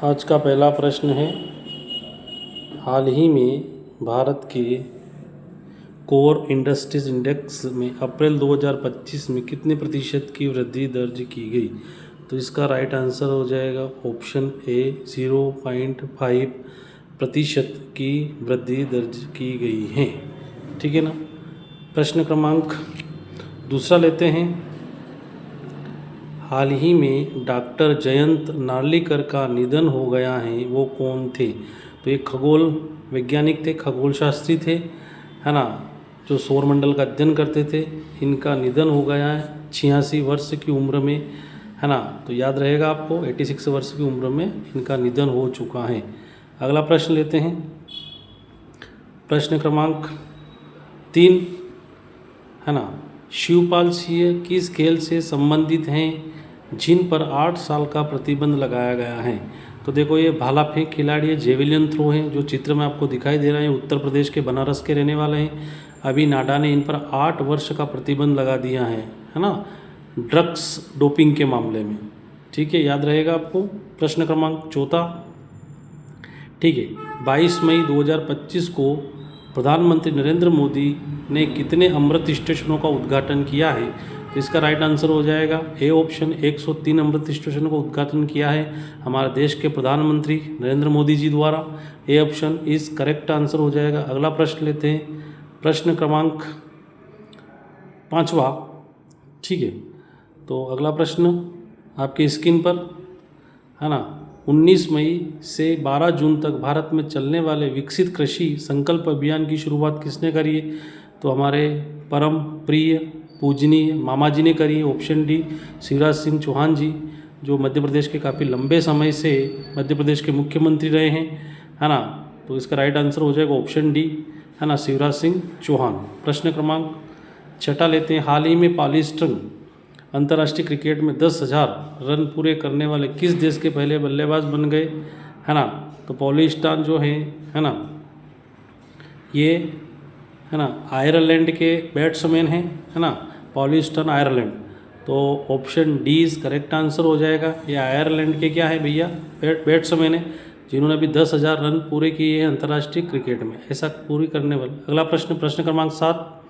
आज का पहला प्रश्न है, हाल ही में भारत के कोर इंडस्ट्रीज इंडेक्स में अप्रैल 2025 में कितने प्रतिशत की वृद्धि दर्ज की गई? तो इसका राइट आंसर हो जाएगा ऑप्शन ए 0.5% की वृद्धि दर्ज की गई है। ठीक है ना। प्रश्न क्रमांक दूसरा लेते हैं। हाल ही में डॉक्टर जयंत नार्लिकर का निधन हो गया है, वो कौन थे? तो ये खगोल वैज्ञानिक थे, खगोल शास्त्री थे, है ना, जो सौरमंडल का अध्ययन करते थे। इनका निधन हो गया है 86 वर्ष की उम्र में, है ना। तो याद रहेगा आपको, 86 वर्ष की उम्र में इनका निधन हो चुका है। अगला प्रश्न लेते हैं। प्रश्न क्रमांक 3, है ना, शिवपाल सिंह किस खेल से संबंधित हैं जिन पर 8 साल का प्रतिबंध लगाया गया है? तो देखो, ये भाला फेंक खिलाड़ी है, जेवलिन थ्रो हैं, जो चित्र में आपको दिखाई दे रहे हैं, उत्तर प्रदेश के बनारस के रहने वाले हैं। अभी नाडा ने इन पर 8 वर्ष का प्रतिबंध लगा दिया है ना, ड्रग्स डोपिंग के मामले में। ठीक है, याद रहेगा आपको। प्रश्न क्रमांक 4, ठीक है, 22 मई 2025 को प्रधानमंत्री नरेंद्र मोदी ने कितने अमृत स्टेशनों का उद्घाटन किया है? तो इसका राइट आंसर हो जाएगा ए ऑप्शन 103 अमृत स्टेशनों का उद्घाटन किया है हमारे देश के प्रधानमंत्री नरेंद्र मोदी जी द्वारा। ए ऑप्शन इस करेक्ट आंसर हो जाएगा। अगला प्रश्न लेते हैं। प्रश्न क्रमांक 5, ठीक है। तो अगला प्रश्न आपकी स्क्रीन पर, है ना, 19 मई से 12 जून तक भारत में चलने वाले विकसित कृषि संकल्प अभियान की शुरुआत किसने करी है? तो हमारे परम प्रिय पूजनीय मामा जी ने करी है। ऑप्शन डी शिवराज सिंह चौहान जी, जो मध्य प्रदेश के काफ़ी लंबे समय से मध्य प्रदेश के मुख्यमंत्री रहे हैं, है ना। तो इसका राइट आंसर हो जाएगा ऑप्शन डी, है ना, शिवराज सिंह चौहान। प्रश्न क्रमांक 6 लेते हैं। हाल ही में पॉलिस्टन अंतर्राष्ट्रीय क्रिकेट में 10,000 रन पूरे करने वाले किस देश के पहले बल्लेबाज बन गए, है ना? तो पॉलिस्टन जो है ना, ये, है ना, आयरलैंड के बैट्समैन हैं, है ना, पॉलिस्टन आयरलैंड। तो option D is correct answer हो जाएगा। ये आयरलैंड के क्या है भैया, बैट्समैन है, जिन्होंने अभी 10,000 रन पूरे किए हैं अंतर्राष्ट्रीय क्रिकेट में, ऐसा पूरी करने वाले। अगला प्रश्न, प्रश्न क्रमांक 7,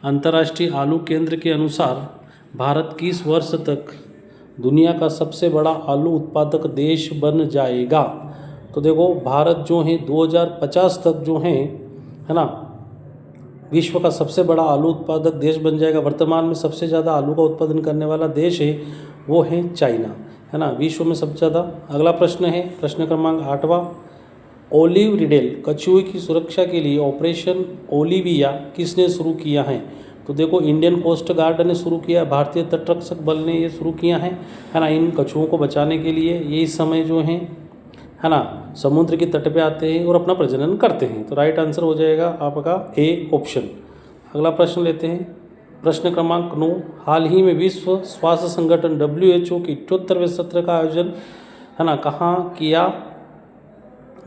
अंतर्राष्ट्रीय आलू केंद्र के अनुसार भारत किस वर्ष तक दुनिया का सबसे बड़ा आलू उत्पादक देश बन जाएगा? तो देखो, भारत जो है 2050 तक जो है ना, विश्व का सबसे बड़ा आलू उत्पादक देश बन जाएगा। वर्तमान में सबसे ज़्यादा आलू का उत्पादन करने वाला देश है वो है चाइना, है ना, विश्व में सबसे ज़्यादा। अगला प्रश्न है प्रश्न क्रमांक 8, ओलिव रिडेल कछुए की सुरक्षा के लिए ऑपरेशन ओलिविया किसने शुरू किया है? तो देखो, इंडियन कोस्ट गार्ड ने शुरू किया, भारतीय तटरक्षक बल ने ये शुरू किया है ना, इन कछुओं को बचाने के लिए। ये इस समय जो है ना, समुद्र के तट पे आते हैं और अपना प्रजनन करते हैं। तो राइट आंसर हो जाएगा आपका ए ऑप्शन। अगला प्रश्न लेते हैं, प्रश्न क्रमांक 9, हाल ही में विश्व स्वास्थ्य संगठन WHO के 78वें सत्र का आयोजन, है ना, कहाँ किया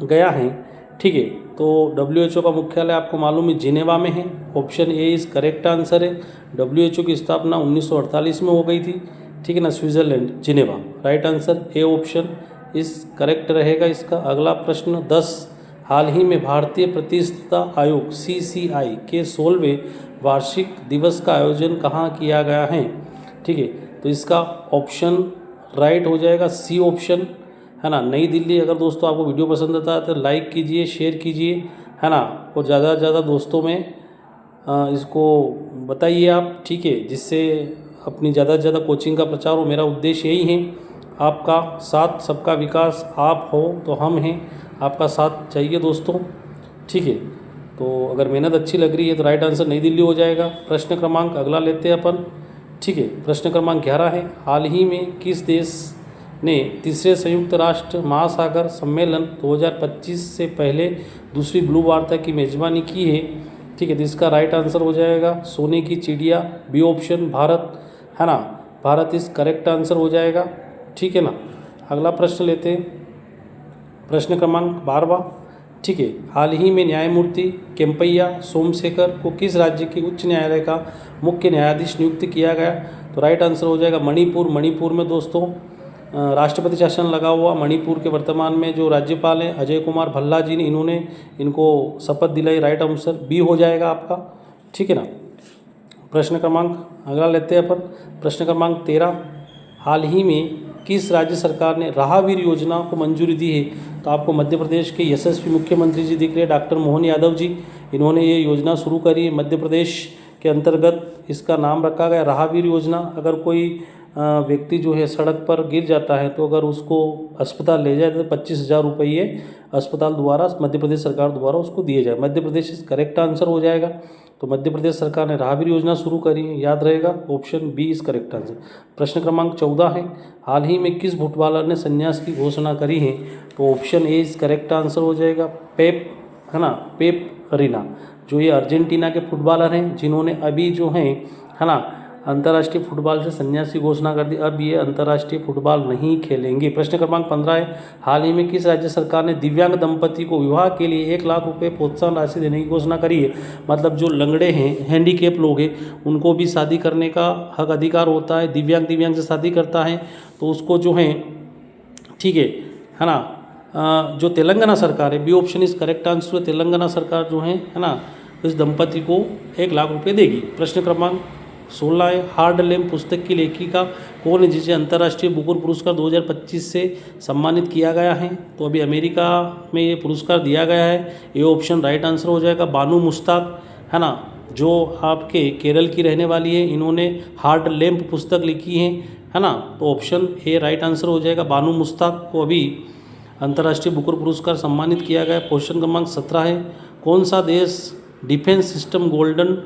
गया है? ठीक है, तो WHO का मुख्यालय आपको मालूम है जिनेवा में है। ऑप्शन ए इस करेक्ट आंसर है। WHO की स्थापना 1948 में हो गई थी, ठीक है ना, Switzerland, Geneva. Right answer A option इस करेक्ट रहेगा इसका। अगला प्रश्न 10, हाल ही में भारतीय प्रतिष्ठिता आयोग CCI के 16वें वार्षिक दिवस का आयोजन कहाँ किया गया है? ठीक है, तो इसका ऑप्शन राइट हो जाएगा सी ऑप्शन, है ना, नई दिल्ली। अगर दोस्तों आपको वीडियो पसंद आता है तो लाइक कीजिए, शेयर कीजिए, है ना, और ज़्यादा से ज़्यादा दोस्तों में इसको बताइए आप, ठीक है, जिससे अपनी ज़्यादा से ज़्यादा कोचिंग का प्रचार हो। मेरा उद्देश्य यही है, आपका साथ सबका विकास, आप हो तो हम हैं, आपका साथ चाहिए दोस्तों, ठीक है। तो अगर मेहनत अच्छी लग रही है तो राइट आंसर नई दिल्ली हो जाएगा। प्रश्न क्रमांक अगला लेते हैं अपन, ठीक है। प्रश्न क्रमांक 11 है, हाल ही में किस देश ने तीसरे संयुक्त राष्ट्र महासागर सम्मेलन 2025 से पहले दूसरी ब्लू वार्ता की मेजबानी की है? ठीक है, तो इसका राइट आंसर हो जाएगा सोने की चिड़िया, बी ऑप्शन भारत, है ना, भारत इस करेक्ट आंसर हो जाएगा, ठीक है ना। अगला प्रश्न लेते हैं, प्रश्न क्रमांक 12, ठीक है, हाल ही में न्यायमूर्ति केम्पैया सोमशेखर को किस राज्य के उच्च न्यायालय का मुख्य न्यायाधीश नियुक्त किया गया? तो राइट आंसर हो जाएगा मणिपुर। मणिपुर में दोस्तों राष्ट्रपति शासन लगा हुआ। मणिपुर के वर्तमान में जो राज्यपाल हैं अजय कुमार भल्ला जी ने इनको शपथ दिलाई। राइट आंसर बी हो जाएगा आपका, ठीक है ना। प्रश्न क्रमांक अगला लेते हैं अपन, प्रश्न क्रमांक 13, हाल ही में किस राज्य सरकार ने राहवीर योजना को मंजूरी दी है? तो आपको मध्य प्रदेश के यशस्वी मुख्यमंत्री जी दिख रहे हैं, डॉक्टर मोहन यादव जी। इन्होंने ये योजना शुरू करी है मध्य प्रदेश के अंतर्गत। इसका नाम रखा गया राहवीर योजना। अगर कोई व्यक्ति जो है सड़क पर गिर जाता है तो अगर उसको अस्पताल ले जाए तो 25,000 रुपये अस्पताल द्वारा, मध्य प्रदेश सरकार द्वारा उसको दिए जाए। मध्य प्रदेश इस करेक्ट आंसर हो जाएगा। तो मध्य प्रदेश सरकार ने राहवीर योजना शुरू करी है, याद रहेगा, option B is correct answer. प्रश्न क्रमांक 14 है, हाल ही में किस फुटबॉलर ने संन्यास की घोषणा करी है? तो option A is correct answer हो जाएगा, पेप, है ना, पेप अरेना। जो ये अर्जेंटीना के फुटबॉलर हैं जिन्होंने अभी जो है ना, अंतर्राष्ट्रीय फुटबॉल से संन्यास की घोषणा कर दी। अब ये अंतर्राष्ट्रीय फुटबॉल नहीं खेलेंगे। प्रश्न क्रमांक 15 है, हाल ही में किस राज्य सरकार ने दिव्यांग दंपति को विवाह के लिए 1 लाख रुपये प्रोत्साहन राशि देने की घोषणा करी है? मतलब जो लंगड़े हैं, हैंडीकेप लोग हैं, उनको भी शादी करने का हक अधिकार होता है। दिव्यांग से शादी करता है तो उसको जो है, ठीक है ना, जो तेलंगाना सरकार है, B option is correct answer. Telangana सरकार जो है ना, इस दंपति को 1 लाख रुपये देगी। प्रश्न क्रमांक 16 है, हार्ड लैम्प पुस्तक की लेखिका कौन है जिसे अंतर्राष्ट्रीय बुकर पुरस्कार 2025 से सम्मानित किया गया है? तो अभी अमेरिका में ये पुरस्कार दिया गया है। ये ऑप्शन राइट आंसर हो जाएगा, बानू मुश्ताक, है ना, जो आपके केरल की रहने वाली है। इन्होंने हार्ड लैम्प पुस्तक लिखी है ना। तो ऑप्शन ए राइट आंसर हो जाएगा, बानू मुश्ताक को अभी अंतर्राष्ट्रीय बुकर पुरस्कार सम्मानित किया गया है। क्वेश्चन क्रमांक 17 है, कौन सा देश डिफेंस सिस्टम गोल्डन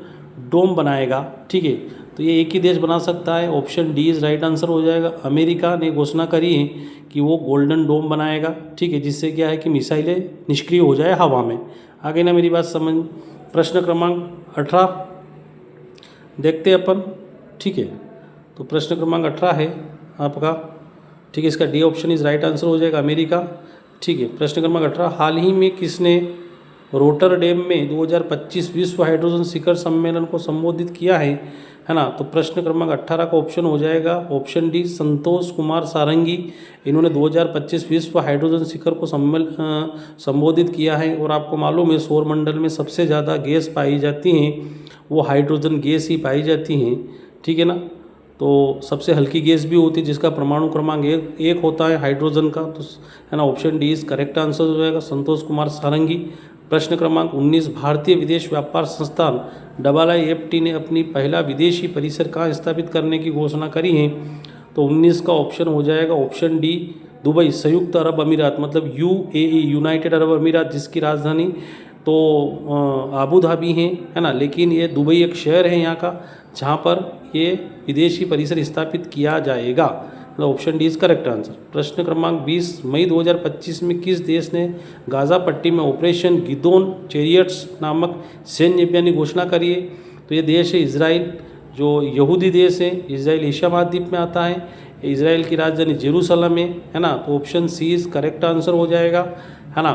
डोम बनाएगा? ठीक है, तो ये एक ही देश बना सकता है, option D is right answer हो जाएगा। अमेरिका ने घोषणा करी है कि वो गोल्डन डोम बनाएगा, ठीक है, जिससे क्या है कि मिसाइलें निष्क्रिय हो जाए हवा में। आगे ना मेरी बात समझ। प्रश्न क्रमांक 18 देखते हैं अपन, ठीक है। तो प्रश्न क्रमांक 18 है आपका, ठीक है, इसका D option is right answer हो जाएगा, अमेरिका, ठीक है। प्रश्न क्रमांक 18, हाल ही में किसने रोटरडेम में 2025 विश्व हाइड्रोजन शिखर सम्मेलन को संबोधित किया है ना? तो प्रश्न क्रमांक 18 का ऑप्शन हो जाएगा ऑप्शन डी, संतोष कुमार सारंगी। इन्होंने 2025 विश्व हाइड्रोजन शिखर को संबोधित किया है। और आपको मालूम है सौरमंडल में सबसे ज़्यादा गैस पाई जाती हैं वो हाइड्रोजन गैस ही पाई जाती हैं, ठीक है ना। तो सबसे हल्की गैस भी होती है जिसका परमाणु क्रमांक एक होता है हाइड्रोजन का, तो है ना, option D is correct answer हो जाएगा, संतोष कुमार सारंगी। प्रश्न क्रमांक 19, भारतीय विदेश व्यापार संस्थान IIFT ने अपनी पहला विदेशी परिसर कहाँ स्थापित करने की घोषणा करी है? तो 19 का ऑप्शन हो जाएगा ऑप्शन डी, दुबई, संयुक्त अरब अमीरात, मतलब UAE, यूनाइटेड अरब अमीरात, जिसकी राजधानी तो आबू धाबी है ना, लेकिन ये दुबई एक शहर है यहाँ का जहाँ पर ये विदेशी परिसर स्थापित किया जाएगा। मतलब option D is correct answer. प्रश्न क्रमांक 20, मई 2025 में किस देश ने गाज़ा पट्टी में ऑपरेशन गिदोन चैरियट्स नामक सैन्य अभियान की घोषणा करी है? तो ये देश है इजराइल, जो यहूदी देश है। इजराइल एशिया महाद्वीप में आता है। इजराइल की राजधानी जेरूसलम है ना। तो option C is correct answer हो जाएगा, है ना।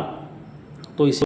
तो इसे